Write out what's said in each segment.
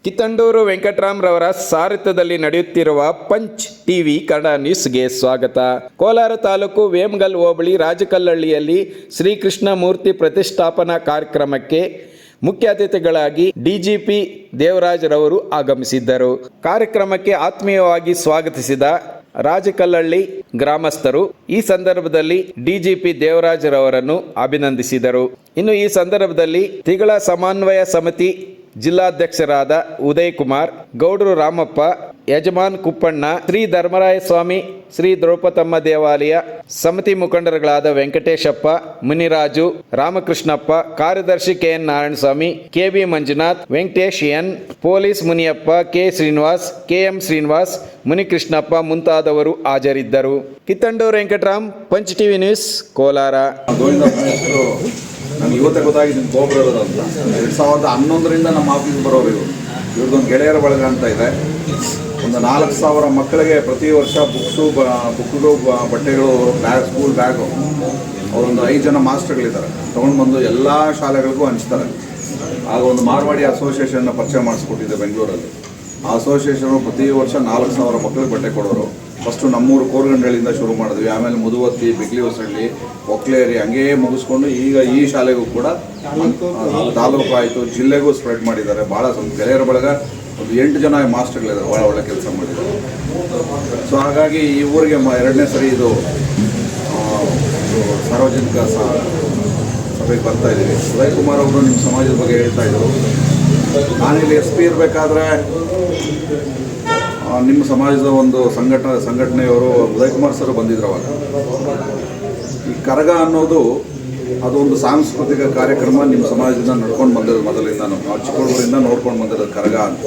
ಕಿತ್ತಂಡೂರು ವೆಂಕಟರಾಮ್ರವರ ಸಾರಥ್ಯದಲ್ಲಿ ನಡೆಯುತ್ತಿರುವ punch TV Kannada ನ್ಯೂಸ್ಗೆ ಸ್ವಾಗತ. ಕೋಲಾರ ತಾಲೂಕು ವೇಮಗಲ್ ಹೋಬಳಿ ರಾಜಕಲ್ಲಹಳ್ಳಿಯಲ್ಲಿ ಶ್ರೀಕೃಷ್ಣ ಮೂರ್ತಿ ಪ್ರತಿಷ್ಠಾಪನಾ ಕಾರ್ಯಕ್ರಮಕ್ಕೆ ಮುಖ್ಯ ಅತಿಥಿಗಳಾಗಿ ಡಿಜಿಪಿ ದೇವರಾಜ್ ರವರು ಆಗಮಿಸಿದ್ದರು. ಕಾರ್ಯಕ್ರಮಕ್ಕೆ ಆತ್ಮೀಯವಾಗಿ ಸ್ವಾಗತಿಸಿದ ರಾಜಕಲ್ಲಹಳ್ಳಿ ಗ್ರಾಮಸ್ಥರು ಈ ಸಂದರ್ಭದಲ್ಲಿ ಡಿಜಿಪಿ ದೇವರಾಜ್ ರವರನ್ನು ಅಭಿನಂದಿಸಿದರು. ಇನ್ನು ಈ ಸಂದರ್ಭದಲ್ಲಿ ತಿಗಳ ಸಮನ್ವಯ ಸಮಿತಿ ಜಿಲ್ಲಾಧ್ಯಕ್ಷರಾದ ಉದಯ್ ಕುಮಾರ್, ಗೌಡ್ರು ರಾಮಪ್ಪ, ಯಜಮಾನ್ ಕುಪ್ಪಣ್ಣ, ಶ್ರೀ ಧರ್ಮರಾಯ ಸ್ವಾಮಿ, ಶ್ರೀ ದ್ರೌಪದಮ್ಮ ದೇವಾಲಯ ಸಮಿತಿ ಮುಖಂಡರುಗಳಾದ ವೆಂಕಟೇಶಪ್ಪ, ಮುನಿರಾಜು, ರಾಮಕೃಷ್ಣಪ್ಪ, ಕಾರ್ಯದರ್ಶಿ KN Narayanaswamy, KB Manjunath, Venkatesh N, police Muniyappa, K Srinivas, KM Srinivas, Munikrishnappa ಮುಂತಾದವರು ಹಾಜರಿದ್ದರು. Kittandur Venkatram, Punch TV News, Kolar. ನನಗೆ ಇವತ್ತೇ ಗೊತ್ತಾಗಿದ್ದೀನಿ ಗೋಬ್ರವರು ಅಂತ. 2011ರಿಂದ ನಮ್ಮ ಆಫೀಸ್ ಬರೋರು ಇವ್ರದ್ದೊಂದು ಗೆಳೆಯರ ಬಳಗ ಅಂತ ಇದೆ. ಒಂದು 4,000 ಮಕ್ಕಳಿಗೆ ಪ್ರತಿ ವರ್ಷ ಬುಕ್ಗಳು, ಬಟ್ಟೆಗಳು, ಸ್ಕೂಲ್ ಬ್ಯಾಗು ಅವರೊಂದು 5 ಜನ ಮಾಸ್ಟರ್ಗಳಿದ್ದಾರೆ ತೊಗೊಂಡು ಬಂದು ಎಲ್ಲ ಶಾಲೆಗಳಿಗೂ ಹಂಚ್ತಾರೆ. ಆಗ ಒಂದು ಮಾರ್ವಾಡಿ ಅಸೋಸಿಯೇಷನ್ನ ಪರಿಚಯ ಮಾಡಿಸ್ಕೊಟ್ಟಿದ್ದೆ ಬೆಂಗಳೂರಲ್ಲಿ. ಆ ಅಸೋಸಿಯೇಷನು ಪ್ರತಿ ವರ್ಷ 4,000 ಮಕ್ಕಳಿಗೆ ಬಟ್ಟೆ ಕೊಡೋರು. ಫಸ್ಟು ನಮ್ಮೂರು ಕೋರ್ಗಂಡಳ್ಳಿಯಿಂದ ಶುರು ಮಾಡಿದ್ವಿ, ಆಮೇಲೆ ಮುದುವತ್ತಿ, ಬಿಗ್ಲಿ ಹೊಸಳ್ಳಿ, ಒಕ್ಲೇರಿ, ಹಂಗೇ ಮುಗಿಸ್ಕೊಂಡು ಈಗ ಈ ಶಾಲೆಗೂ ಕೂಡ ತಾಲೂಕು ಆಯಿತು, ಜಿಲ್ಲೆಗೂ ಸ್ಪ್ರೆಡ್ ಮಾಡಿದ್ದಾರೆ. ಭಾಳ ಸ್ವಲ್ಪ ಗೆಳೆಯರ ಬಳಗ ಒಂದು 8 ಜನ ಮಾಸ್ಟರ್ಗಳಿದ್ದಾರೆ, ಭಾಳ ಒಳ್ಳೆ ಕೆಲಸ ಮಾಡಿದ್ದಾರೆ. ಸೊ ಹಾಗಾಗಿ ಈ ಊರಿಗೆ 2ನೇ ಸರಿ ಇದು ಸಾರ್ವಜನಿಕ ಸಭೆಗೆ ಬರ್ತಾ ಇದ್ದೀವಿ. ಉದಯ್ ಕುಮಾರ್ ಅವರು ನಿಮ್ಮ ಸಮಾಜದ ಬಗ್ಗೆ ಹೇಳ್ತಾ ಇದ್ದರು. ನಾನಿಲ್ಲಿ SP ಇರಬೇಕಾದ್ರೆ ನಿಮ್ಮ ಸಮಾಜದ ಒಂದು ಸಂಘಟನೆಯವರು ಉದಯ್ ಕುಮಾರ್ ಸರ್ ಬಂದಿದ್ರು. ಅವಾಗ ಈ ಕರಗ ಅನ್ನೋದು ಅದೊಂದು ಸಾಂಸ್ಕೃತಿಕ ಕಾರ್ಯಕ್ರಮ ನಿಮ್ಮ ಸಮಾಜದಿಂದ ನಡ್ಕೊಂಡು ಬಂದಿರೋದು. ಮೊದಲಿಂದ ನಾವು ಚಿಕ್ಕಬಳ್ಳೂರಿಂದ ನೋಡ್ಕೊಂಡು ಬಂದಿರೋದು ಕರಗ ಅಂತ.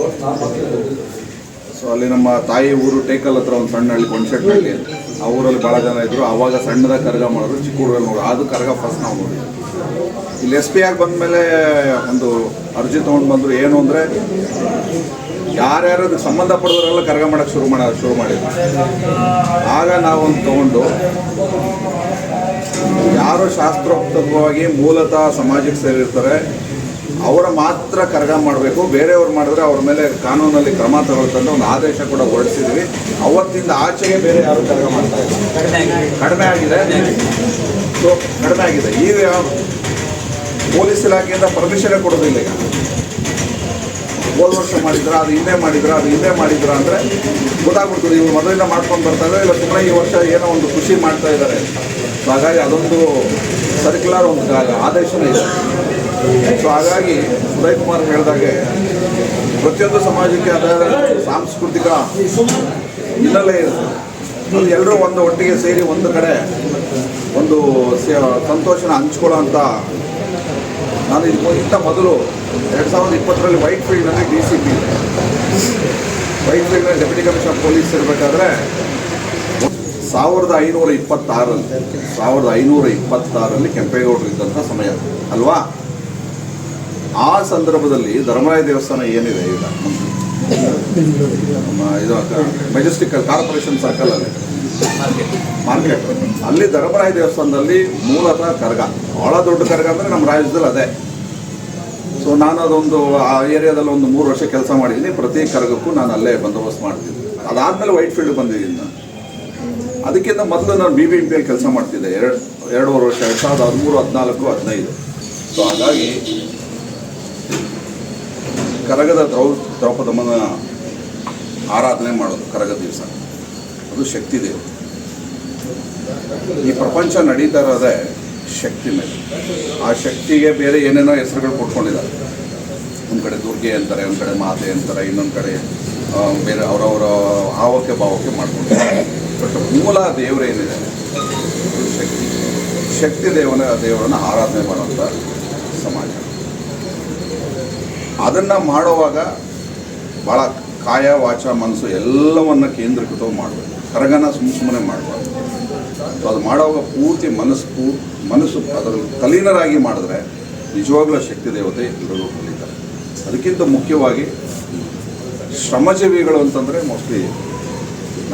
ಸೊ ಅಲ್ಲಿ ನಮ್ಮ ತಾಯಿ ಊರು ಟೇಕಲ್ ಹತ್ರ ಒಂದು ಸಣ್ಣ ಹಳ್ಳಿ, ಕೊಂಡಶೆಟ್ಟಹಳ್ಳಿ, ಆ ಊರಲ್ಲಿ ಭಾಳ ಜನ ಇದ್ದರು. ಆವಾಗ ಸಣ್ಣದ ಕರಗ ಮಾಡೋರು, ಚಿಕ್ಕ ಊರಲ್ಲಿ ನೋಡಿ ಅದು ಕರಗ ಫಸ್ಟ್ ನಾವು ನೋಡಿ. ಇಲ್ಲಿ SP ಆಗಿ ಬಂದಮೇಲೆ ಒಂದು ಅರ್ಜಿ ತೊಗೊಂಡು ಬಂದರು. ಏನು ಅಂದರೆ ಯಾರ್ಯಾರು ಅದಕ್ಕೆ ಸಂಬಂಧಪಡೋರೆಲ್ಲ ಕರಗ ಮಾಡೋಕ್ಕೆ ಶುರು ಮಾಡಿದ್ರು. ಆಗ ನಾವೊಂದು ತೊಗೊಂಡು ಯಾರು ಶಾಸ್ತ್ರೋಕ್ತವಾಗಿ ಮೂಲತಃ ಸಮಾಜಕ್ಕೆ ಸೇರಿರ್ತಾರೆ ಅವರ ಮಾತ್ರ ಕರಗ ಮಾಡಬೇಕು, ಬೇರೆಯವ್ರು ಮಾಡಿದ್ರೆ ಅವ್ರ ಮೇಲೆ ಕಾನೂನಲ್ಲಿ ಕ್ರಮ ತಗೊಳ್ತಂತ ಒಂದು ಆದೇಶ ಕೂಡ ಹೊರಡಿಸಿದ್ವಿ. ಅವತ್ತಿಂದ ಆಚೆಗೆ ಬೇರೆ ಯಾರು ಕರಗ ಮಾಡ್ತಾ ಇಲ್ಲ, ಕಡಿಮೆ ಆಗಿದೆ. ಈಗ ಪೊಲೀಸ್ ಇಲಾಖೆಯಿಂದ ಪರ್ಮಿಷನ್ ಕೊಡೋದಿಲ್ಲ. ಈಗ ಹೋದ ವರ್ಷ ಮಾಡಿದ್ರ, ಅದು ಹಿಂದೆ ಮಾಡಿದ್ರ ಅಂದರೆ ಗೊತ್ತಾಗ್ಬಿಡ್ತದೆ ಇವ್ರು ಮೊದಲಿಂದ ಮಾಡ್ಕೊಂಡು ಬರ್ತಾ ಇದ್ದಾರೆ, ಇಲ್ಲ ಸುಮ್ಮನೆ ಈ ವರ್ಷ ಏನೋ ಒಂದು ಖುಷಿ ಮಾಡ್ತಾ ಇದ್ದಾರೆ. ಹಾಗಾಗಿ ಅದೊಂದು ಸರ್ಕ್ಯುಲರ್ ಒಂದು ಆದೇಶನೇ ಇದೆ. ಸೊ ಹಾಗಾಗಿ ಉದಯ್ ಕುಮಾರ್ ಹೇಳಿದಾಗೆ ಪ್ರತಿಯೊಂದು ಸಮಾಜಕ್ಕೆ ಅದರ ಸಾಂಸ್ಕೃತಿಕ ಹಿನ್ನೆಲೆ ಇರುತ್ತೆ. ಅದು ಎಲ್ಲರೂ ಒಟ್ಟಿಗೆ ಸೇರಿ ಒಂದು ಕಡೆ ಒಂದು ಸಂತೋಷನ ಹಂಚ್ಕೊಳ್ಳೋ ಅಂತ. ನಾನು ಇದಕ್ಕಿಂತ ಮೊದಲು 2020ರಲ್ಲಿ ವೈಟ್ ಫೀಲ್ಡ್ನಲ್ಲಿ DCP ವೈಟ್ ಫೀಲ್ಡ್ನಲ್ಲಿ ಡೆಪ್ಯೂಟಿ ಕಮಿಷನರ್ ಪೊಲೀಸ್ ಇರಬೇಕಾದ್ರೆ 1526ರಲ್ಲಿ ಕೆಂಪೇಗೌಡರು ಇದ್ದಂಥ ಸಮಯ ಅಲ್ವಾ. ಆ ಸಂದರ್ಭದಲ್ಲಿ ಧರ್ಮರಾಯ ದೇವಸ್ಥಾನ ಏನಿದೆ ಈಗ ಇದು ಮೆಜೆಸ್ಟಿಕ್ ಕಾರ್ಪೊರೇಷನ್ ಸರ್ಕಲಲ್ಲಿ ಮಾರ್ಕೆಟ್, ಅಲ್ಲಿ ಧರ್ಮರಾಯ ದೇವಸ್ಥಾನದಲ್ಲಿ ಮೂಲತಃ ಕರಗ, ಭಾಳ ದೊಡ್ಡ ಕರಗ ಅಂದರೆ ನಮ್ಮ ರಾಜ್ಯದಲ್ಲಿ ಅದೇ. ಸೊ ನಾನು ಅದೊಂದು ಆ ಏರಿಯಾದಲ್ಲಿ ಒಂದು 3 ವರ್ಷ ಕೆಲಸ ಮಾಡಿದ್ದೀನಿ. ಪ್ರತಿ ಕರಗಕ್ಕೂ ನಾನು ಅಲ್ಲೇ ಬಂದೋಬಸ್ತ್ ಮಾಡ್ತಿದ್ದೆ. ಅದಾದಮೇಲೆ ವೈಟ್ ಫೀಲ್ಡ್ ಬಂದಿದ್ದೀನಿ ನಾನು. ಅದಕ್ಕಿಂತ ಮೊದಲು ನಾನು BBMPಯಲ್ಲಿ ಕೆಲಸ ಮಾಡ್ತಿದ್ದೆ 2.5 ವರ್ಷ, 2013, 14, 15. ಸೊ ಹಾಗಾಗಿ ಕರಗದ ದ್ರೌಪದಮ್ಮನ ಆರಾಧನೆ ಮಾಡೋದು ಕರಗ ದಿವಸ, ಅದು ಶಕ್ತಿ ದೇವ. ಈ ಪ್ರಪಂಚ ನಡೀತಾ ಇರೋದೇ ಶಕ್ತಿ ಮೇಲೆ. ಆ ಶಕ್ತಿಗೆ ಬೇರೆ ಏನೇನೋ ಹೆಸರುಗಳು ಕೊಟ್ಕೊಂಡಿದ್ದಾರೆ. ಒಂದು ಕಡೆ ದುರ್ಗೆ ಅಂತಾರೆ, ಒಂದು ಕಡೆ ಮಾತೆ ಅಂತಾರೆ, ಇನ್ನೊಂದು ಕಡೆ ಬೇರೆ ಅವರವರ ಭಾವಕ್ಕೆ ಮಾಡ್ಕೊಂಡಿದ್ದಾರೆ. ಬಟ್ ಮೂಲ ದೇವರೇನಿದೆ ಶಕ್ತಿ ದೇವರನ್ನು ಆರಾಧನೆ ಮಾಡುವಂಥ ಸಮಾಜ. ಅದನ್ನು ಮಾಡುವಾಗ ಭಾಳ ಕಾಯ, ವಾಚ, ಮನಸ್ಸು ಎಲ್ಲವನ್ನು ಕೇಂದ್ರೀಕೃತವಾಗಿ ಮಾಡಬೇಕು. ಕರಗನ ಸುಮ್ಮನೆ ಮಾಡಬಾರ್ದು. ಸೊ ಅದು ಮಾಡುವಾಗ ಪೂರ್ತಿ ಮನಸ್ಸು ಅದರಲ್ಲಿ ತಲೀನರಾಗಿ ಮಾಡಿದ್ರೆ ನಿಜವಾಗ್ಲೂ ಶಕ್ತಿ ದೇವತೆ ಎಲ್ಲರಿಗೂ ಕಲಿತಾರೆ. ಅದಕ್ಕಿಂತ ಮುಖ್ಯವಾಗಿ ಶ್ರಮಜೀವಿಗಳು ಅಂತಂದರೆ ಮೋಸ್ಟ್ಲಿ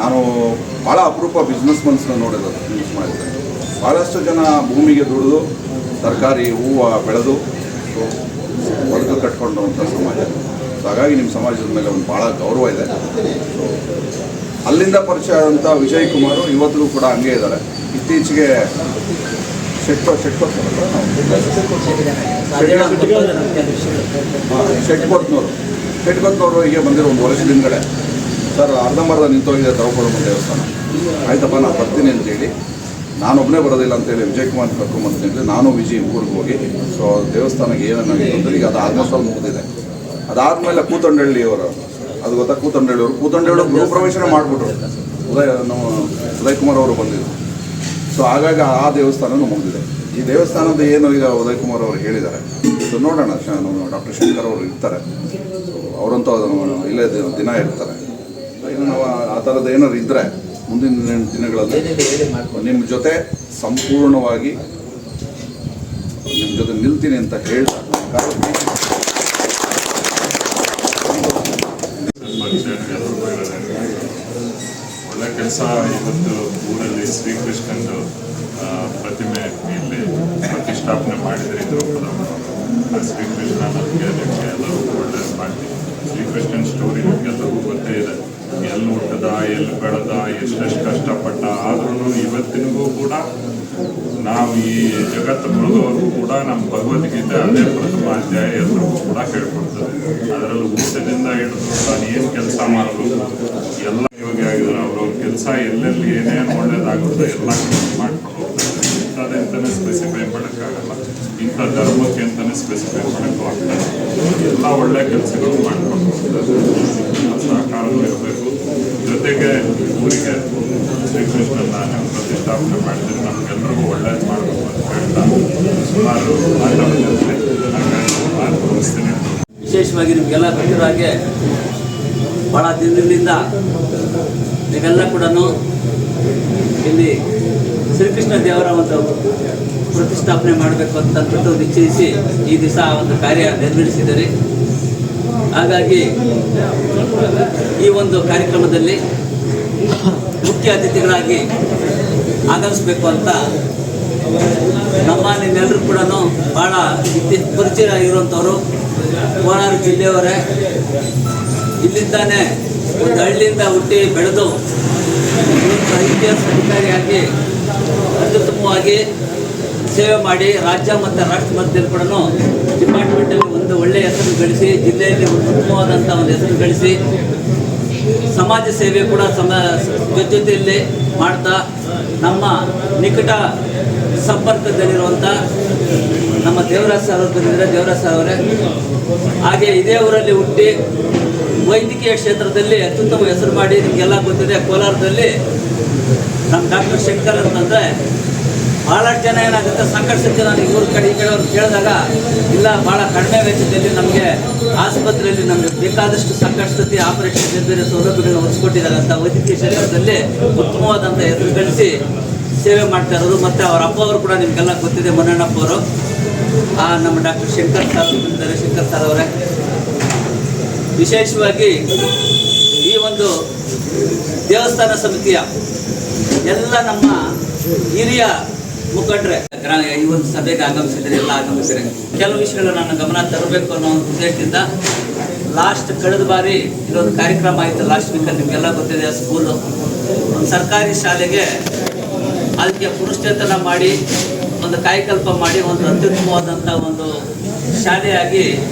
ನಾನು ಭಾಳ ಅಪರೂಪ ಬಿಸ್ನೆಸ್ ಮನ್ಸನ್ನ ನೋಡಿರೋದು ಯೂಸ್ ಮಾಡಿದ್ದೆ. ಭಾಳಷ್ಟು ಜನ ಭೂಮಿಗೆ ದುಡಿದು ತರಕಾರಿ, ಹೂವು ಬೆಳೆದು ಬದುಕು ಕಟ್ಕೊಂಡಂಥ ಸಮಾಜ. ಸೊ ಹಾಗಾಗಿ ನಿಮ್ಮ ಸಮಾಜದ ಮೇಲೆ ಒಂದು ಭಾಳ ಗೌರವ ಇದೆ. ಸೊ ಅಲ್ಲಿಂದ ಪರಿಚಯ ಆದಂಥ ವಿಜಯ್ ಕುಮಾರು ಇವತ್ತಿಗೂ ಕೂಡ ಹಂಗೆ ಇದ್ದಾರೆ. ಇತ್ತೀಚೆಗೆ ಶೆಟ್ಕೊತ್ನವರು ಹೀಗೆ ಬಂದಿರೋ ಒಂದು ವರ್ಷದ ಹಿಂದ್ಗಡೆ ಸರ್ ಅರ್ಧಂಬರ್ಧ ನಿಂತೋಗಿದೆ ತಗೊಳ್ಳುವ ದೇವಸ್ಥಾನ. ಆಯ್ತಪ್ಪ ನಾನು ಬರ್ತೀನಿ ಅಂತೇಳಿ, ನಾನೊಬ್ಬನೇ ಬರೋದಿಲ್ಲ ಅಂತೇಳಿ ವಿಜಯ್ ಕುಮಾರ್ ಕರ್ಕೊಂಬಂತೀನಿ. ನಾನು ವಿಜಯ್ ಊರಿಗೆ ಹೋಗಿ ಸೊ ದೇವಸ್ಥಾನಕ್ಕೆ ಏನಾಗಿತ್ತು ಅಂದರೆ ಈಗ ಅದು ಆಲ್ಮೋಸ್ಟ್ ಅಲ್ಲಿ ಮುಗಿದಿದೆ. ಅದಾದಮೇಲೆ ಕೂತಂಡಳ್ಳಿಯವರು, ಅದು ಗೊತ್ತಾ, ಕೂತಂಡಳ್ಳಿಯವರು ಗೃಹ ಪ್ರವೇಶನ ಮಾಡಿಬಿಟ್ರು. ಉದಯ್ ಕುಮಾರ್ ಅವರು ಬಂದಿದ್ದರು. ಸೊ ಹಾಗಾಗಿ ಆ ದೇವಸ್ಥಾನನೂ ಮುಗಿದಿದೆ. ಈ ದೇವಸ್ಥಾನದ ಏನು ಈಗ ಉದಯ್ ಕುಮಾರ್ ಅವರು ಹೇಳಿದ್ದಾರೆ, ಸೊ ನೋಡೋಣ. ಡಾಕ್ಟರ್ ಶಂಕರ್ ಅವರು ಇರ್ತಾರೆ, ಅವರಂತೂ ಇಲ್ಲೇ ದಿನ ಇರ್ತಾರೆ. ಇನ್ನು ನಾವು ಆ ಥರದ್ದು ಏನಾದ್ರು ಇದ್ದರೆ ಮುಂದಿನ ದಿನಗಳಲ್ಲಿ ನಿಮ್ಮ ಜೊತೆ ಸಂಪೂರ್ಣವಾಗಿ ನಿಮ್ಮ ಜೊತೆ ನಿಲ್ತೀನಿ ಅಂತ ಹೇಳ್ತಾರೆ. ಒಳ್ಳೆ ಕೆಲಸ. ಇವತ್ತು ಊರಲ್ಲಿ ಶ್ರೀಕೃಷ್ಣಂದು ಪ್ರತಿಮೆ ಇಲ್ಲಿ ಪ್ರತಿಷ್ಠಾಪನೆ ಮಾಡಿದರೆ ಶ್ರೀಕೃಷ್ಣ ನಮಗೆ ಎಲ್ಲರೂ ಒಳ್ಳೇದು ಮಾಡ್ತೀವಿ. ಶ್ರೀಕೃಷ್ಣನ ಸ್ಟೋರಿ ನಮಗೆಲ್ಲರಿಗೂ ಗೊತ್ತೇ ಇದೆ. ಎಲ್ಲಿ ಹುಟ್ಟದ, ಎಲ್ಲಿ ಬೆಳೆದ, ಎಷ್ಟೆಷ್ಟು ಕಷ್ಟಪಟ್ಟ. ಆದ್ರೂ ಇವತ್ತಿನಿಗೂ ಕೂಡ ನಾವು ಈ ಜಗತ್ತು ಮುಳುಗೋವರೆಗೂ ಕೂಡ ನಮ್ಮ ಭಗವದ್ಗೀತೆ ಅದೇ ಪ್ರಥಮ ಅಧ್ಯಾಯ ಎಲ್ಲರಿಗೂ ಕೂಡ ಹೇಳ್ಕೊಡ್ತದೆ. ಅದರಲ್ಲಿ ಊಟದಿಂದ ಹಿಡಿದು ನಾನು ಏನು ಕೆಲಸ ಮಾಡಬೇಕು ಎಲ್ಲ ಯೋಗಿ ಆಗಿದ್ರು. ಅವ್ರವ್ರ ಕೆಲಸ ಎಲ್ಲೆಲ್ಲಿ ಏನೇನು ಒಳ್ಳೇದಾಗುತ್ತೋ ಎಲ್ಲ ಮಾಡ್ಕೊಂಡು ಹೋಗ್ತಾರೆ. ಇಂಥದ್ದಂತಲೇ ಸ್ಪೆಸಿಫೈ ಮಾಡೋಕ್ಕಾಗಲ್ಲ, ಇಂಥ ಧರ್ಮಕ್ಕೆ ಅಂತಲೇ ಸ್ಪೆಸಿಫೈ ಮಾಡೋಕ್ಕೂ ಆಗ್ತದೆ. ಎಲ್ಲ ಒಳ್ಳೆ ಕೆಲಸಗಳು ಮಾಡ್ಕೊಂಡು ಹೋಗ್ತಾರೆ. ಸಹಕಾರವೂ ಇರಬೇಕು. ಜೊತೆಗೆ ಊರಿಗೆ ಶ್ರೀಕೃಷ್ಣನ ಪ್ರತಿಷ್ಠಾಪನೆ ಮಾಡಿದ್ರೆ ನಮಗೆಲ್ಲರಿಗೂ ಒಳ್ಳೇದು ಮಾಡಬೇಕು ಅಂತ ಹೇಳ್ತಾ ಸುಮಾರು ಮಾತಾಡ್ತೀನಿ. ವಿಶೇಷವಾಗಿ ನಿಮಗೆಲ್ಲ ಗೊತ್ತಿರೋ ಹಾಗೆ ಭಾಳ ದಿನದಿಂದ ನೀವೆಲ್ಲ ಕೂಡ ಇಲ್ಲಿ ಶ್ರೀಕೃಷ್ಣ ದೇವರ ಒಂದು ಪ್ರತಿಷ್ಠಾಪನೆ ಮಾಡಬೇಕು ಅಂತ ಅಂದ್ಬಿಟ್ಟು ನಿಶ್ಚಯಿಸಿ ಈ ದಿವಸ ಒಂದು ಕಾರ್ಯ ನಿರ್ವಹಿಸಿದ್ದಾರೆ. ಹಾಗಾಗಿ ಈ ಒಂದು ಕಾರ್ಯಕ್ರಮದಲ್ಲಿ ಮುಖ್ಯ ಅತಿಥಿಗಳಾಗಿ ಆಗಮಿಸಬೇಕು ಅಂತ ನಿಮ್ಮೆಲ್ಲರೂ ಕೂಡ ಭಾಳ ಪರಿಚಯ ಆಗಿರುವಂಥವ್ರು ಕೋಲಾರ ಜಿಲ್ಲೆಯವರೇ. ಇಲ್ಲಿಂದಾನೇ ಒಂದು ಹಳ್ಳಿಯಿಂದ ಹುಟ್ಟಿ ಬೆಳೆದು IPS ಅಧಿಕಾರಿಯಾಗಿ ಅತ್ಯುತ್ತಮವಾಗಿ ಸೇವೆ ಮಾಡಿ ರಾಜ್ಯ ಮತ್ತು ರಾಷ್ಟ್ರ ಮಟ್ಟದಲ್ಲಿ ಕೂಡ ಡಿಪಾರ್ಟ್ಮೆಂಟಲ್ಲಿ ಒಂದು ಒಳ್ಳೆಯ ಹೆಸರು ಗಳಿಸಿ, ಜಿಲ್ಲೆಯಲ್ಲಿ ಒಂದು ಉತ್ತಮವಾದಂಥ ಒಂದು ಹೆಸರು ಗಳಿಸಿ, ಸಮಾಜ ಸೇವೆ ಕೂಡ ಜೊತೆಯಲ್ಲಿ ಮಾಡ್ತಾ ನಮ್ಮ ನಿಕಟ ಸಂಪರ್ಕದಲ್ಲಿರುವಂಥ ನಮ್ಮ ದೇವರಾಜ್ ಸರ್ ಅವರು ಬಂದಿದ್ದಾರೆ. ದೇವರಾಜ್ ಸರ್ ಅವರೇ ಹಾಗೆ ಇದೇ ಊರಲ್ಲಿ ಹುಟ್ಟಿ ವೈದ್ಯಕೀಯ ಕ್ಷೇತ್ರದಲ್ಲಿ ಅತ್ಯುತ್ತಮ ಹೆಸರು ಮಾಡಿ, ನಿಮಗೆಲ್ಲ ಗೊತ್ತಿದೆ ಕೋಲಾರದಲ್ಲಿ ನಮ್ಮ ಡಾಕ್ಟರ್ ಶಂಕರ್ ಅಂತಂದರೆ ಭಾಳಷ್ಟು ಜನ ಏನಾಗುತ್ತೆ ಸಂಕಟ ನಾನು ಇವ್ರ ಕಡೆ ಈ ಕಡೆ ಅವ್ರು ಕೇಳಿದಾಗ ಇಲ್ಲ ಭಾಳ ಕಡಿಮೆ ವೆಚ್ಚದಲ್ಲಿ ನಮಗೆ ಆಸ್ಪತ್ರೆಯಲ್ಲಿ ನಮಗೆ ಬೇಕಾದಷ್ಟು ಸಂಕಟ ಸ್ಥಿತಿ ಆಪರೇಷನ್ ಬೇರೆ ಬೇರೆ ಸೌಲಭ್ಯಗಳನ್ನ ಒದಗಿಸ್ಕೊಟ್ಟಿದ್ದಾರೆ ಅಂತ ವೈದ್ಯಕೀಯ ಕ್ಷೇತ್ರದಲ್ಲಿ ಉತ್ತಮವಾದಂಥ ಹೆಸರು ಗಳಿಸಿ ಸೇವೆ ಮಾಡ್ತಾ ಇರೋರು. ಮತ್ತು ಅವರ ಅಪ್ಪ ಅವರು ಕೂಡ ನಿಮಗೆಲ್ಲ ಗೊತ್ತಿದೆ, ಮನ್ನಣ್ಣಪ್ಪ ಅವರು. ನಮ್ಮ ಡಾಕ್ಟರ್ ಶಂಕರ್ ಸರ್ ಬಂದಿದ್ದಾರೆ. ಶಂಕರ್ ಸರ್ ಅವರೇ ವಿಶೇಷವಾಗಿ ಈ ಒಂದು ದೇವಸ್ಥಾನ ಸಮಿತಿಯ ಎಲ್ಲ ನಮ್ಮ ಹಿರಿಯ ಮುಖಂಡರೆ ಈ ಒಂದು ಸಭೆಗೆ ಆಗಮಿಸಿದರೆ ಎಲ್ಲ ಆಗಮಿಸಿದರೆ ಕೆಲವು ವಿಷಯಗಳು ನನ್ನ ಗಮನ ತರಬೇಕು ಅನ್ನೋ ಒಂದು ಉದ್ದೇಶದಿಂದ ಲಾಸ್ಟ್ ಕಳೆದ ಬಾರಿ ಇಲ್ಲೊಂದು ಕಾರ್ಯಕ್ರಮ ಆಯಿತು. ಲಾಸ್ಟ್ ವೀಕಲ್ಲಿ ನಿಮಗೆಲ್ಲ ಗೊತ್ತಿದೆ, ಸ್ಕೂಲು ಒಂದು ಸರ್ಕಾರಿ ಶಾಲೆಗೆ ಅದಕ್ಕೆ ಪುನಶ್ಚೇತನ ಮಾಡಿ ಒಂದು ಕಾಯಕಲ್ಪ ಮಾಡಿ ಒಂದು ಅತ್ಯುತ್ತಮವಾದಂಥ ಒಂದು ಶಾಲೆಯಾಗಿ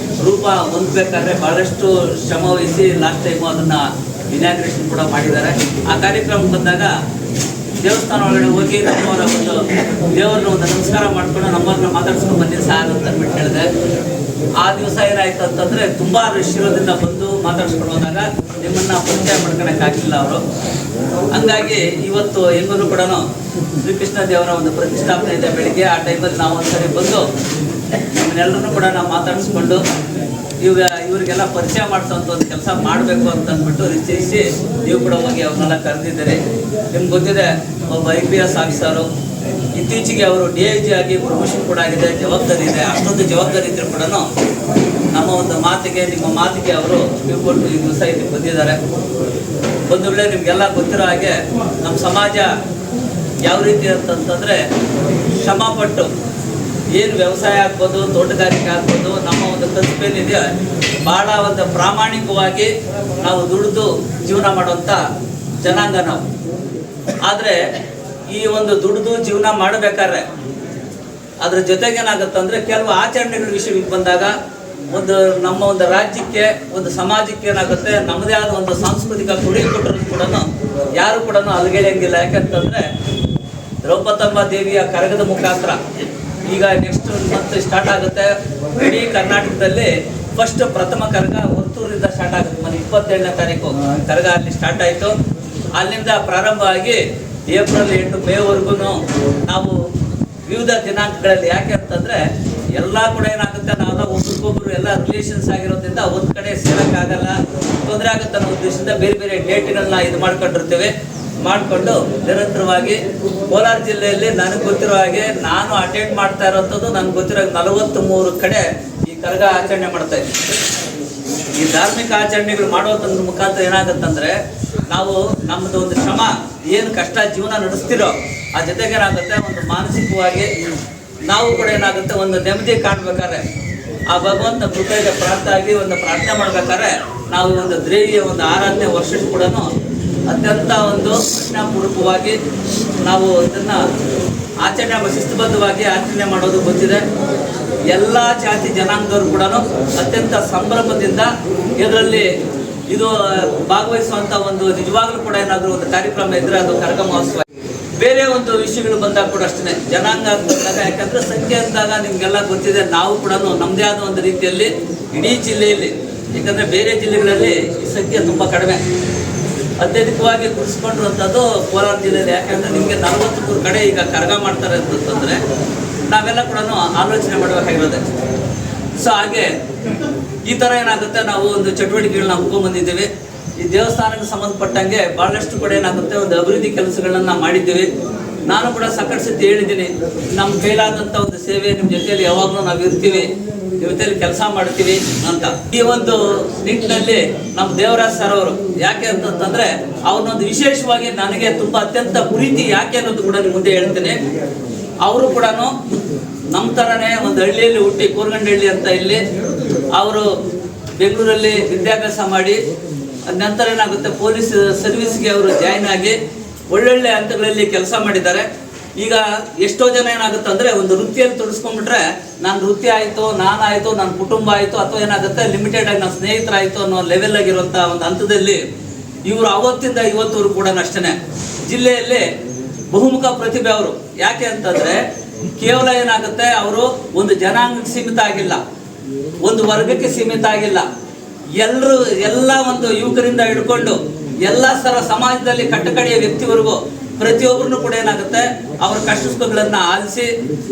ರೂಪ ಹೊಂದಬೇಕಾದ್ರೆ ಭಾಳಷ್ಟು ಶ್ರಮ ವಹಿಸಿ ಲಾಸ್ಟ್ ಟೈಮು ಅದನ್ನು ಇನಾಗ್ರೇಷನ್ ಕೂಡ ಮಾಡಿದ್ದಾರೆ. ಆ ಕಾರ್ಯಕ್ರಮ ಬಂದಾಗ ದೇವಸ್ಥಾನ ಒಳಗಡೆ ಹೋಗಿ ನಮ್ಮವರ ಒಂದು ದೇವರನ್ನ ಒಂದು ನಮಸ್ಕಾರ ಮಾಡಿಕೊಂಡು ನಮ್ಮವ್ರನ್ನ ಮಾತಾಡ್ಸ್ಕೊಂಡು ಬಂದಿದ್ದು ಸಾರ್ ಅಂತ ಅಂದ್ಬಿಟ್ಟು ಹೇಳಿದೆ. ಆ ದಿವಸ ಏನಾಯ್ತು ಅಂತಂದರೆ ತುಂಬ ರಶ್ ಇರೋದ್ರಿಂದ ಬಂದು ಮಾತಾಡ್ಸ್ಕೊಂಡು ಹೋದಾಗ ನಿಮ್ಮನ್ನು ಪರಿಚಯ ಮಾಡ್ಕೊಳಕ್ಕಾಗಲಿಲ್ಲ ಅವರು. ಹಂಗಾಗಿ ಇವತ್ತು ಹೆಂಗೂ ಕೂಡ ಶ್ರೀಕೃಷ್ಣ ದೇವರ ಒಂದು ಪ್ರತಿಷ್ಠಾಪನೆ ಇದೆ ಬೆಳಿಗ್ಗೆ. ಆ ಟೈಮಲ್ಲಿ ನಾವು ಒಂದ್ಸರಿ ಬಂದು ನಮ್ಮನ್ನೆಲ್ಲರೂ ಕೂಡ ನಾವು ಮಾತಾಡಿಸ್ಕೊಂಡು ಇವರಿಗೆಲ್ಲ ಪರಿಚಯ ಮಾಡಿಸೋಂಥ ಒಂದು ಕೆಲಸ ಮಾಡಬೇಕು ಅಂತ ಅಂದ್ಬಿಟ್ಟು ನಿಶ್ಚಯಿಸಿ ನೀವು ಕೂಡ ಹೋಗಿ ಅವ್ರನ್ನೆಲ್ಲ ಕರೆದಿದ್ದೀರಿ. ನಿಮ್ಗೆ ಗೊತ್ತಿದೆ, ಒಬ್ಬ IPS ಆಫೀಸರು ಇತ್ತೀಚೆಗೆ ಅವರು DIG ಆಗಿ ಪ್ರಮೋಷನ್ ಕೂಡ ಆಗಿದೆ, ಜವಾಬ್ದಾರಿ ಇದೆ. ಅಷ್ಟೊಂದು ಜವಾಬ್ದಾರಿ ಇದ್ದರೂ ಕೂಡ ನಮ್ಮ ಒಂದು ಮಾತಿಗೆ ನಿಮ್ಮ ಮಾತಿಗೆ ಅವರು ತಿಳ್ಕೊಂಡು ಈ ದಿವಸ ಇಲ್ಲಿ ಬಂದಿದ್ದಾರೆ. ಒಂದು ವೇಳೆ ನಿಮಗೆಲ್ಲ ಗೊತ್ತಿರೋ ಹಾಗೆ ನಮ್ಮ ಸಮಾಜ ಯಾವ ರೀತಿ ಅಂತಂತಂದರೆ ಶ್ರಮಪಟ್ಟು ಏನು ವ್ಯವಸಾಯ ಆಗ್ಬೋದು, ತೋಟಗಾರಿಕೆ ಆಗ್ಬೋದು, ನಮ್ಮ ಒಂದು ಕಲ್ಪೇನಿದೆ ಭಾಳ ಒಂದು ಪ್ರಾಮಾಣಿಕವಾಗಿ ನಾವು ದುಡಿದು ಜೀವನ ಮಾಡುವಂಥ ಜನಾಂಗ ನಾವು. ಆದರೆ ಈ ಒಂದು ದುಡಿದು ಜೀವನ ಮಾಡಬೇಕಾದ್ರೆ ಅದ್ರ ಜೊತೆಗೆ ಏನಾಗುತ್ತಂದರೆ ಕೆಲವು ಆಚರಣೆಗಳ ವಿಷಯಕ್ಕೆ ಬಂದಾಗ ನಮ್ಮ ಒಂದು ರಾಜ್ಯಕ್ಕೆ, ಒಂದು ಸಮಾಜಕ್ಕೆ ಏನಾಗುತ್ತೆ, ನಮ್ಮದೇ ಆದ ಒಂದು ಸಾಂಸ್ಕೃತಿಕ ಕೊಡುಗೆ ಕೊಟ್ಟರು ಕೂಡ ಯಾರು ಕೂಡ ಅಲ್ಗೆಳೆಯಂಗಿಲ್ಲ. ಯಾಕಂತಂದರೆ ದ್ರೌಪದಮ್ಮ ದೇವಿಯ ಕರಗದ ಮುಖಾಂತರ ಈಗ ನೆಕ್ಸ್ಟ್ ಮಂತ್ ಸ್ಟಾರ್ಟ್ ಆಗುತ್ತೆ. ಇಡೀ ಕರ್ನಾಟಕದಲ್ಲಿ ಫಸ್ಟ್ ಪ್ರಥಮ ಕರಗ ಹೊರ್ತೂರಿಂದ ಸ್ಟಾರ್ಟ್ ಆಗುತ್ತೆ. 27ನೇ ತಾರೀಕು ಕರಗ ಅಲ್ಲಿ ಸ್ಟಾರ್ಟ್ ಆಯಿತು. ಅಲ್ಲಿಂದ ಪ್ರಾರಂಭ ಆಗಿ ಏಪ್ರಿಲ್ 8 ಮೇವರೆಗೂ ನಾವು ವಿವಿಧ ದಿನಾಂಕಗಳಲ್ಲಿ, ಯಾಕೆ ಅಂತಂದರೆ ಎಲ್ಲ ಕೂಡ ಏನಾಗುತ್ತೆ, ನಾವೆಲ್ಲ ಒಬ್ರಿಗೊಬ್ರು ಎಲ್ಲ ರಿಲೇಷನ್ಸ್ ಆಗಿರೋದ್ರಿಂದ ಒಂದು ಕಡೆ ಸೇರೋಕ್ಕಾಗಲ್ಲ, ತೊಂದರೆ ಆಗುತ್ತೆ ಅನ್ನೋ ಉದ್ದೇಶದಿಂದ ಬೇರೆ ಬೇರೆ ಡೇಟ್ಗಳನ್ನ ಇದು ಮಾಡ್ಕೊಂಡಿರ್ತೇವೆ. ಮಾಡಿಕೊಂಡು ನಿರಂತರವಾಗಿ ಕೋಲಾರ ಜಿಲ್ಲೆಯಲ್ಲಿ ನನಗೆ ಗೊತ್ತಿರೋ ಹಾಗೆ ನಾನು ಅಟೆಂಡ್ ಮಾಡ್ತಾ ಇರೋಂಥದ್ದು ನನಗೆ ಗೊತ್ತಿರೋ 43 ಕಡೆ ಈ ಕರಗ ಆಚರಣೆ ಮಾಡ್ತಾ ಇದ್ದೀವಿ. ಈ ಧಾರ್ಮಿಕ ಆಚರಣೆಗಳು ಮಾಡೋದ್ರ ಮುಖಾಂತರ ಏನಾಗುತ್ತಂದರೆ ನಾವು ನಮ್ಮದು ಒಂದು ಶ್ರಮ ಏನು ಕಷ್ಟ ಜೀವನ ನಡೆಸ್ತಿರೋ ಆ ಜೊತೆಗೆ ಏನಾಗುತ್ತೆ, ಒಂದು ಮಾನಸಿಕವಾಗಿ ನಾವು ಕೂಡ ಏನಾಗುತ್ತೆ, ಒಂದು ನೆಮ್ಮದಿ ಕಾಣಬೇಕಾದ್ರೆ ಆ ಭಗವಂತ ಕೃಪೆಗೆ ಪ್ರಾರ್ಥಾಗಿ ಒಂದು ಪ್ರಾರ್ಥನೆ ಮಾಡ್ಬೇಕಾದ್ರೆ ನಾವು ಒಂದು ದೇವಿಯ ಒಂದು ಆರಾಧನೆ ವರ್ಷ ಕೂಡ ಅತ್ಯಂತ ಒಂದು ಪ್ರಜ್ಞಾಪೂರ್ವಕವಾಗಿ ನಾವು ಇದನ್ನು ಆಚರಣೆ ಶಿಸ್ತುಬದ್ಧವಾಗಿ ಆಚರಣೆ ಮಾಡೋದು ಗೊತ್ತಿದೆ. ಎಲ್ಲ ಜಾತಿ ಜನಾಂಗದವರು ಕೂಡ ಅತ್ಯಂತ ಸಂಭ್ರಮದಿಂದ ಇದರಲ್ಲಿ ಇದು ಭಾಗವಹಿಸುವಂಥ ಒಂದು ನಿಜವಾಗ್ಲೂ ಕೂಡ ಏನಾದರೂ ಒಂದು ಕಾರ್ಯಕ್ರಮ ಇದ್ದರೆ ಅದು ಕರಗ ಮಹೋತ್ಸವ. ಬೇರೆ ಒಂದು ವಿಷಯಗಳು ಬಂದಾಗ ಕೂಡ ಅಷ್ಟೇ ಜನಾಂಗ ಬಂದಾಗ, ಯಾಕಂದರೆ ಸಂಖ್ಯೆ ಅಂದಾಗ ನಿಮಗೆಲ್ಲ ಗೊತ್ತಿದೆ, ನಾವು ಕೂಡ ನಮ್ಮದೇ ಆದ ಒಂದು ರೀತಿಯಲ್ಲಿ ಇಡೀ ಜಿಲ್ಲೆಯಲ್ಲಿ, ಯಾಕಂದರೆ ಬೇರೆ ಜಿಲ್ಲೆಗಳಲ್ಲಿ ಈ ಸಂಖ್ಯೆ ತುಂಬ ಕಡಿಮೆ, ಅತ್ಯಧಿಕವಾಗಿ ಗುರುಸ್ಕೊಂಡಿರುವಂಥದ್ದು ಕೋಲಾರ ಜಿಲ್ಲೆಯಲ್ಲಿ. ಯಾಕೆಂದರೆ ನಿಮಗೆ 43 ಕಡೆ ಈಗ ಕರಗ ಮಾಡ್ತಾರೆ ಅಂತಂದರೆ ನಾವೆಲ್ಲ ಕೂಡ ಆಲೋಚನೆ ಮಾಡಬೇಕಾಗಿರೋದೆ. ಸೊ ಹಾಗೆ ಈ ಥರ ಏನಾಗುತ್ತೆ, ನಾವು ಒಂದು ಚಟುವಟಿಕೆಗಳನ್ನ ಹಮ್ಮಿಕೊಂಡ್ಬಂದಿದ್ದೀವಿ. ಈ ದೇವಸ್ಥಾನಕ್ಕೆ ಸಂಬಂಧಪಟ್ಟಂಗೆ ಭಾಳಷ್ಟು ಕೂಡ ಏನಾಗುತ್ತೆ, ಒಂದು ಅಭಿವೃದ್ಧಿ ಕೆಲಸಗಳನ್ನು ಮಾಡಿದ್ದೀವಿ. ನಾನು ಕೂಡ ಸಾಕಷ್ಟು ಸತಿ ಹೇಳಿದ್ದೀನಿ, ನಮ್ಮ ಕೈಲಾದಂಥ ಒಂದು ಸೇವೆ ನಿಮ್ಮ ಜೊತೆಯಲ್ಲಿ ಯಾವಾಗಲೂ ನಾವು ಇರ್ತೀವಿ, ಜೊತೆಯಲ್ಲಿ ಕೆಲಸ ಮಾಡ್ತೀವಿ ಅಂತ. ಈ ಒಂದು ನಿಟ್ಟಿನಲ್ಲಿ ನಮ್ಮ ದೇವರಾಜ್ ಸರ್ ಅವರು ಯಾಕೆ ಅಂತಂದರೆ ಅವ್ರನ್ನೊಂದು ವಿಶೇಷವಾಗಿ ನನಗೆ ತುಂಬ ಅತ್ಯಂತ ಪ್ರೀತಿ ಯಾಕೆ ಅನ್ನೋದು ಕೂಡ ನಿಮ್ಮ ಮುಂದೆ ಹೇಳ್ತೀನಿ. ಅವರು ಕೂಡ ನಮ್ಮ ಥರನೇ ಒಂದು ಹಳ್ಳಿಯಲ್ಲಿ ಹುಟ್ಟಿ, ಕೋರ್ಗಂಡಹಳ್ಳಿ ಅಂತ ಇಲ್ಲಿ ಅವರು ಬೆಂಗಳೂರಲ್ಲಿ ವಿದ್ಯಾಭ್ಯಾಸ ಮಾಡಿ ನಂತರ ಏನಾಗುತ್ತೆ ಪೊಲೀಸ್ ಸರ್ವಿಸ್ಗೆ ಅವರು ಜಾಯ್ನ್ ಆಗಿ ಒಳ್ಳೊಳ್ಳೆ ಹಂತಗಳಲ್ಲಿ ಕೆಲಸ ಮಾಡಿದ್ದಾರೆ. ಈಗ ಎಷ್ಟೋ ಜನ ಏನಾಗುತ್ತೆ ಅಂದರೆ ಒಂದು ವೃತ್ತಿಯಲ್ಲಿ ತೊಡಸ್ಕೊಂಡ್ಬಿಟ್ರೆ ನಾನು ವೃತ್ತಿ ಆಯಿತು, ನಾನಾಯಿತು, ನನ್ನ ಕುಟುಂಬ ಆಯಿತು, ಅಥವಾ ಏನಾಗುತ್ತೆ ಲಿಮಿಟೆಡ್ ಆಗಿ ನನ್ನ ಸ್ನೇಹಿತರಾಯಿತು ಅನ್ನೋ ಲೆವೆಲ್ ಆಗಿರುವಂಥ ಒಂದು ಹಂತದಲ್ಲಿ ಇವರು ಅವತ್ತಿಂದ ಇವತ್ತವರು ಕೂಡ ಅಷ್ಟೇ ಜಿಲ್ಲೆಯಲ್ಲಿ ಬಹುಮುಖ ಪ್ರತಿಭೆ ಅವರು. ಯಾಕೆ ಅಂತಂದರೆ ಕೇವಲ ಏನಾಗುತ್ತೆ, ಅವರು ಒಂದು ಜನಾಂಗಕ್ಕೆ ಸೀಮಿತ ಆಗಿಲ್ಲ, ಒಂದು ವರ್ಗಕ್ಕೆ ಸೀಮಿತ ಆಗಿಲ್ಲ, ಎಲ್ಲ ಒಂದು ಯುವಕರಿಂದ ಹಿಡ್ಕೊಂಡು ಎಲ್ಲ ಸಮಾಜದಲ್ಲಿ ಕಟ್ಟಕಡೆಯ ವ್ಯಕ್ತಿವರೆಗೂ ಪ್ರತಿಯೊಬ್ಬರನ್ನು ಕೂಡ ಏನಾಗುತ್ತೆ ಅವರ ಕಷ್ಟ ಸುಖಗಳನ್ನು ಆಲಿಸಿ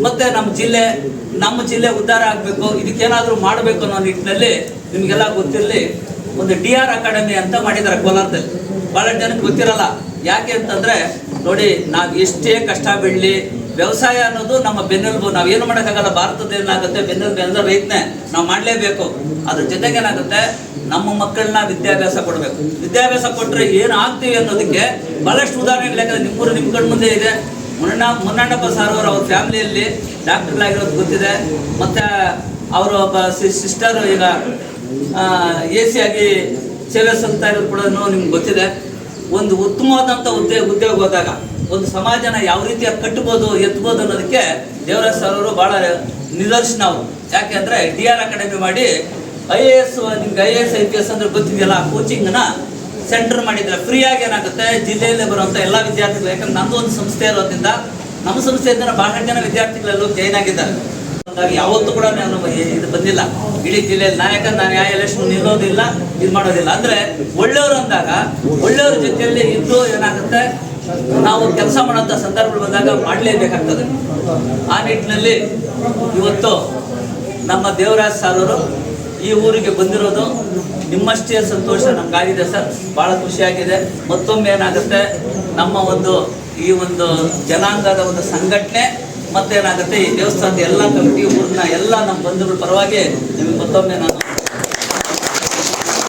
ಮತ್ತೆ ನಮ್ಮ ಜಿಲ್ಲೆ ಉದ್ಧಾರ ಆಗಬೇಕು, ಇದಕ್ಕೇನಾದರೂ ಮಾಡಬೇಕು ಅನ್ನೋ ನಿಟ್ಟಿನಲ್ಲಿ ನಿಮಗೆಲ್ಲ ಗೊತ್ತಿರಲಿ ಒಂದು DR ಅಕಾಡೆಮಿ ಅಂತ ಮಾಡಿದ್ದಾರೆ ಕೋಲಾರದಲ್ಲಿ. ಭಾಳ ಜನಕ್ಕೆ ಗೊತ್ತಿರಲ್ಲ. ಯಾಕೆ ಅಂತಂದರೆ ನೋಡಿ, ನಾವು ಎಷ್ಟೇ ಕಷ್ಟ ಬೀಳಲಿ, ವ್ಯವಸಾಯ ಅನ್ನೋದು ನಮ್ಮ ಬೆನ್ನೆಲುಬು. ನಾವೇನು ಮಾಡೋಕ್ಕಾಗಲ್ಲ, ಭಾರತದಲ್ಲಿ ಏನಾಗುತ್ತೆ ಬೆನ್ನೆಲುಬು ಅಂದರೆ ರೈತನೇ, ನಾವು ಮಾಡಲೇಬೇಕು. ಅದ್ರ ಜೊತೆಗೆ ಏನಾಗುತ್ತೆ, ನಮ್ಮ ಮಕ್ಕಳನ್ನ ವಿದ್ಯಾಭ್ಯಾಸ ಕೊಡಬೇಕು. ವಿದ್ಯಾಭ್ಯಾಸ ಕೊಟ್ಟರೆ ಏನು ಆಗ್ತೀವಿ ಅನ್ನೋದಕ್ಕೆ ಭಾಳಷ್ಟು ಉದಾಹರಣೆಗಳು. ಯಾಕಂದರೆ ನಿಮ್ಮ ಕಣ್ಣು ಮುಂದೆ ಇದೆ. ಮುನ್ನಣ್ಣಪ್ಪ ಸಾರ್ ಅವರು ಅವ್ರ ಫ್ಯಾಮಿಲಿಯಲ್ಲಿ ಡಾಕ್ಟರ್ಗಳಾಗಿರೋದು ಗೊತ್ತಿದೆ. ಮತ್ತು ಅವರು ಒಬ್ಬ ಸಿಸ್ಟರ್ ಈಗ AC ಆಗಿ ಸೇವೆ ಸಲ್ತಾ ಇರೋದು ಕೂಡ ನಿಮ್ಗೆ ಗೊತ್ತಿದೆ. ಒಂದು ಉತ್ತಮವಾದಂಥ ಉದ್ಯೋಗ ಹೋದಾಗ ಒಂದು ಸಮಾಜನ ಯಾವ ರೀತಿಯಾಗಿ ಕಟ್ಬೋದು, ಎತ್ಬೋದು ಅನ್ನೋದಕ್ಕೆ ದೇವರಾಜ್ ಸರ್ ಅವರು ಭಾಳ ನಿದರ್ಶನ ಅವರು. ಯಾಕೆ ಅಂದರೆ DR ಅಕಾಡೆಮಿ ಮಾಡಿ IAS, ನಿಮ್ಗೆ IAS IPS ಅಂದರೆ ಗೊತ್ತಿದೆಯಲ್ಲ, ಕೋಚಿಂಗ್ನ ಸೆಂಟರ್ ಮಾಡಿದ್ರೆ ಫ್ರೀಯಾಗಿ ಏನಾಗುತ್ತೆ ಜಿಲ್ಲೆಯಲ್ಲೇ ಬರುವಂಥ ಎಲ್ಲ ವಿದ್ಯಾರ್ಥಿಗಳು. ಯಾಕಂದ್ರೆ ನಮ್ಮದು ಒಂದು ಸಂಸ್ಥೆ ಇರೋದ್ರಿಂದ ನಮ್ಮ ಸಂಸ್ಥೆಯಿಂದ ಭಾಳಷ್ಟು ಜನ ವಿದ್ಯಾರ್ಥಿಗಳೆಲ್ಲೂ ಜಾಯ್ನ್ ಆಗಿದ್ದಾರೆ. ಹಾಗಾಗಿ ಯಾವತ್ತೂ ಕೂಡ ನಾನು ಇದು ಬಂದಿಲ್ಲ ಇಡೀ ಜಿಲ್ಲೆಯಲ್ಲಿ. ಯಾಕಂದ್ರೆ ನಾನು ಯಾವ ಎಲೆಕ್ಷನ್ ನಿಲ್ಲೋದಿಲ್ಲ, ಇದು ಮಾಡೋದಿಲ್ಲ. ಅಂದರೆ ಒಳ್ಳೆಯವರು ಅಂದಾಗ ಒಳ್ಳೆಯವ್ರ ಜೊತೆಯಲ್ಲಿ ಇದ್ದು ಏನಾಗುತ್ತೆ, ನಾವು ಕೆಲಸ ಮಾಡೋಂಥ ಸಂದರ್ಭಗಳು ಬಂದಾಗ ಮಾಡಲೇಬೇಕಾಗ್ತದೆ. ಆ ನಿಟ್ಟಿನಲ್ಲಿ ಇವತ್ತು ನಮ್ಮ ದೇವರಾಜ್ ಸರ್ ಅವರು ಈ ಊರಿಗೆ ಬಂದಿರೋದು ನಿಮ್ಮಷ್ಟೇ ಸಂತೋಷ ನಮಗಾಗಿದೆ ಸರ್. ಭಾಳ ಖುಷಿಯಾಗಿದೆ. ಮತ್ತೊಮ್ಮೆ ಏನಾಗುತ್ತೆ, ನಮ್ಮ ಈ ಒಂದು ಜನಾಂಗದ ಒಂದು ಸಂಘಟನೆ ಮತ್ತೇನಾಗುತ್ತೆ, ಈ ದೇವಸ್ಥಾನದ ಎಲ್ಲ ಕಮಿಟಿ ಊರಿನ ಎಲ್ಲ ನಮ್ಮ ಬಂಧುಗಳ ಪರವಾಗಿ ನಿಮಗೆ ಮತ್ತೊಮ್ಮೆ ನಾನು